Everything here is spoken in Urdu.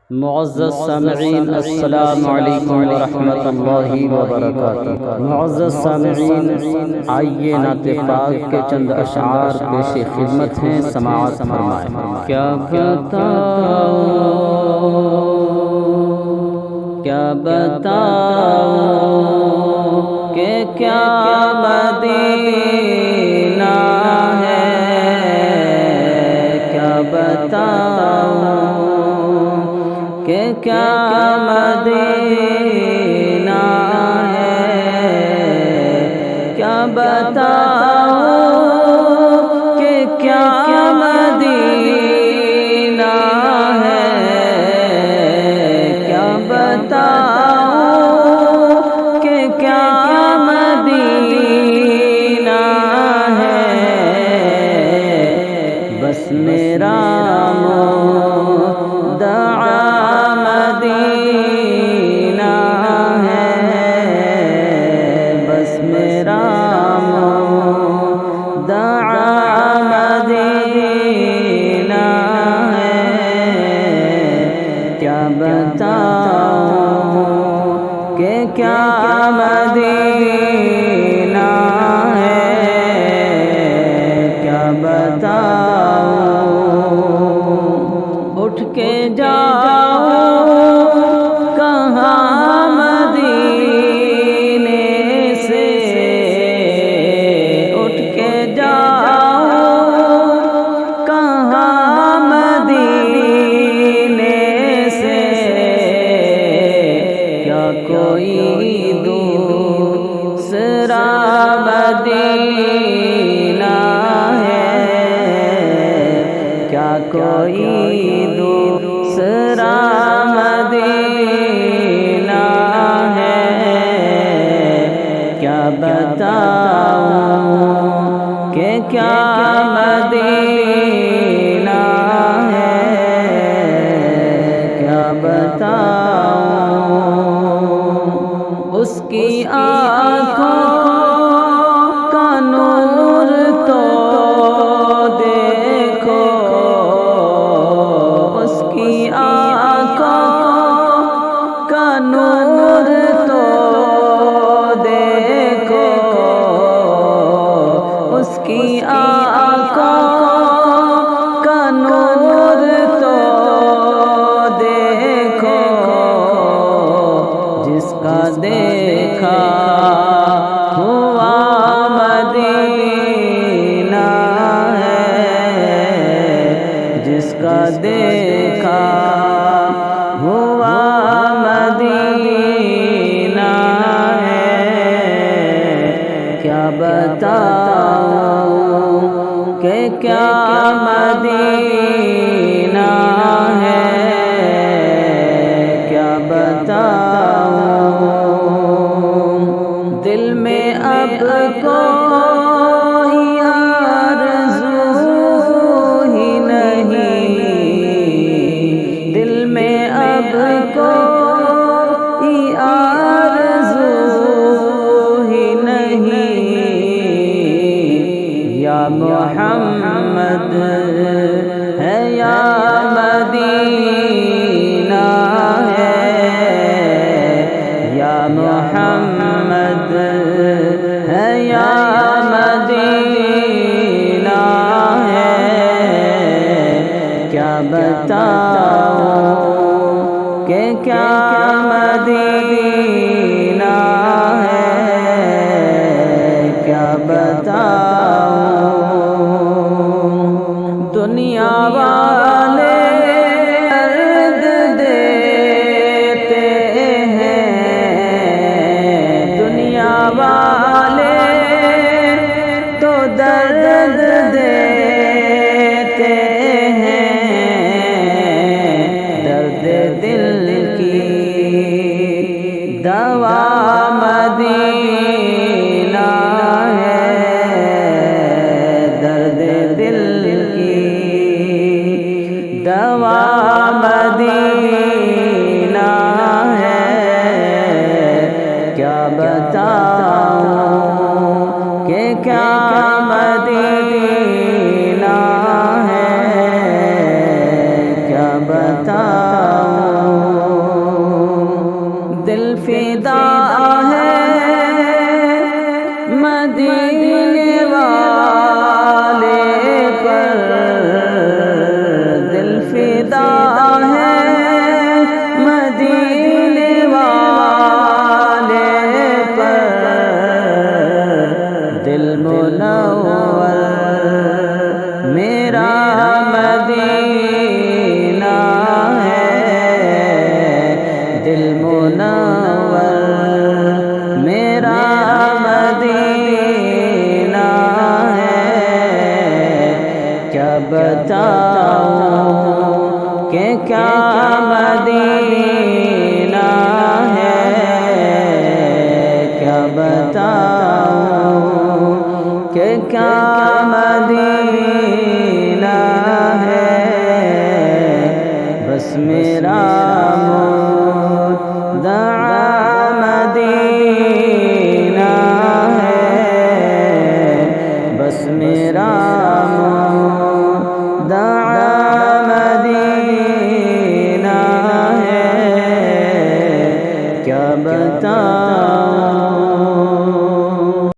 معزز سامعین السلام علیکم ورحمۃ اللہ وبرکاتہ۔ معزز سامعین، آئیے نعت پاک کے چند اشعار پیش خدمت ہیں، سماعت فرمائیں۔ کیا بتاؤں کہ کیا مدینہ ہے، کیا بتاؤں کہ کیا مدینہ ہے، کیا بتاؤں کہ کیا مدینہ ہے، کیا بتاؤں کہ کیا مدینہ ہے، بس میرا مدینہ ہے، بس میرا مدینہ ہے، کیا بتاؤں کہ کیا مدینہ ہے، کیا بتاؤں اٹھ کے جاؤں کہاں مدینے سے، اٹھ کے جاؤں کہاں مدینے سے، کیا کوئی دوسرا مدینہ ہے، کیا کوئی دوسرا مدینہ ہے، کیا بتاؤں کہ کیا مدینہ ہے، کیا بتاؤں اس کی آنکھوں کا نور تو دیکھو، اس کی آنکھوں کا نور تو دیکھو، اس کی آنکھوں کا نور تو دیکھو، جس کا دیکھا ہوا مدینہ ہے، جس کا دیکھا ہوا مدینہ ہے، کیا بتاؤں کہ کیا مدینہ ہے، کیا بتاؤں دل میں اب کوئی آرزو ہی نہیں، دل میں اب کوئی آرزو ہی نہیں، یا محمد ہے یا مدینہ ہے، یا محمد ہے یا مدینہ ہے، کیا بتاؤں کہ کیا مدینہ ہے، کیا بتاؤں دنیا والے درد دیتے ہیں، دنیا والے تو درد دیتے ہیں، درد دل کی دوا مدینہ ہے، درد دل کی دوا مدینہ ہے، کیا بتاؤں کہ کیا مدینہ ہے، کیا بتاؤں